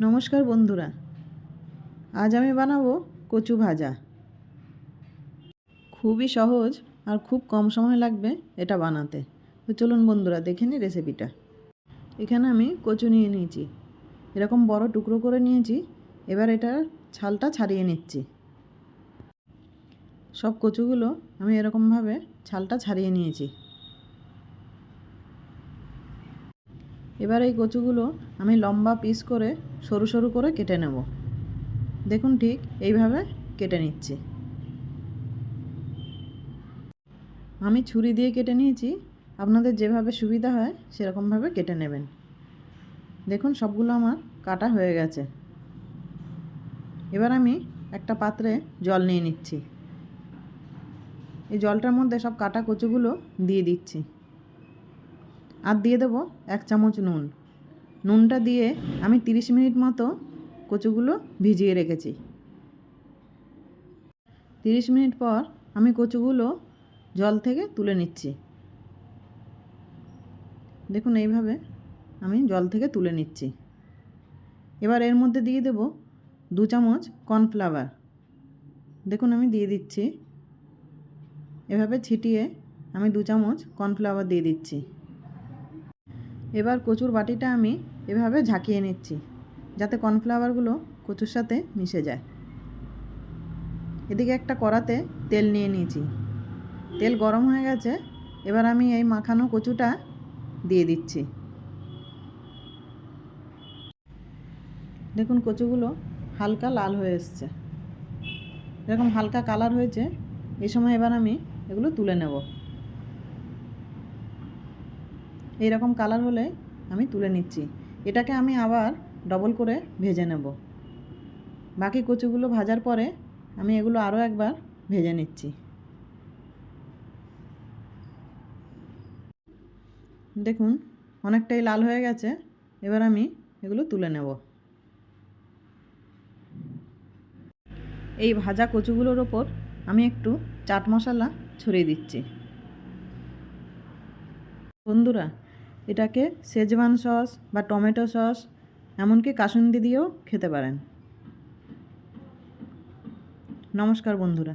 নমস্কার বন্ধুরা, আজ আমি বানাবো কচু ভাজা। খুবই সহজ আর খুব কম সময় লাগবে এটা বানাতে। তো চলুন বন্ধুরা দেখে নিই রেসিপিটা। এখানে আমি কচু নিয়ে নিয়েছি, এরকম বড় টুকরো করে নিয়েছি। এবার এটার ছালটা ছাড়িয়ে নিচ্ছি। সব কচুগুলো আমি এরকমভাবে ছালটা ছাড়িয়ে নিয়েছি। এবার এই কচুগুলো আমি লম্বা পিস করে সরু সরু করে কেটে নেব। দেখুন ঠিক এইভাবে কেটে নিচ্ছি। আমি ছুরি দিয়ে কেটে নিয়েছি, আপনাদের যেভাবে সুবিধা হয় সেরকমভাবে কেটে নেবেন। দেখুন সবগুলো আমার কাটা হয়ে গেছে। এবার আমি একটা পাত্রে জল নিয়ে নিচ্ছি। এই জলটার মধ্যে সব কাটা কচুগুলো দিয়ে দিচ্ছি। আর দিয়ে দেবো 1 চামচ নুন। নুনটা দিয়ে আমি 30 মিনিট মতো কচুগুলো ভিজিয়ে রেখেছি। 30 মিনিট পর আমি কচুগুলো জল থেকে তুলে নিচ্ছি। দেখুন এইভাবে আমি জল থেকে তুলে নিচ্ছি। এবার এর মধ্যে দিয়ে দেব 2 চামচ কর্নফ্লাওয়ার। দেখুন আমি দিয়ে দিচ্ছি। এভাবে ছিটিয়ে আমি 2 চামচ কর্নফ্লাওয়ার দিয়ে দিচ্ছি। এবার কচুর বাটিটা আমি এভাবে ঝাঁকিয়ে নিচ্ছি, যাতে কর্নফ্লাওয়ারগুলো কচুর সাথে মিশে যায়। এদিকে একটা কড়াতে তেল নিয়ে নিয়েছি। তেল গরম হয়ে গেছে। এবার আমি এই মাখানো কচুটা দিয়ে দিচ্ছি। দেখুন কচুগুলো হালকা লাল হয়ে এসছে। এরকম হালকা কালার হয়েছে। এই সময় এবার আমি এগুলো তুলে নেব। এইরকম কালার হলে আমি তুলে নিচ্ছি। এটাকে আমি আবার ডবল করে ভেজে নেব। বাকি কচুগুলো ভাজার পরে আমি এগুলো আরও একবার ভেজে নিচ্ছি। দেখুন অনেকটাই লাল হয়ে গেছে। এবার আমি এগুলো তুলে নেব। এই ভাজা কচুগুলোর ওপর আমি একটু চাট মশলা ছড়িয়ে দিচ্ছি। বন্ধুরা, এটাকে শেজওয়ান সস বা টমেটো সস, এমনকি কাসুন্দি দিয়েও খেতে পারেন। নমস্কার বন্ধুরা।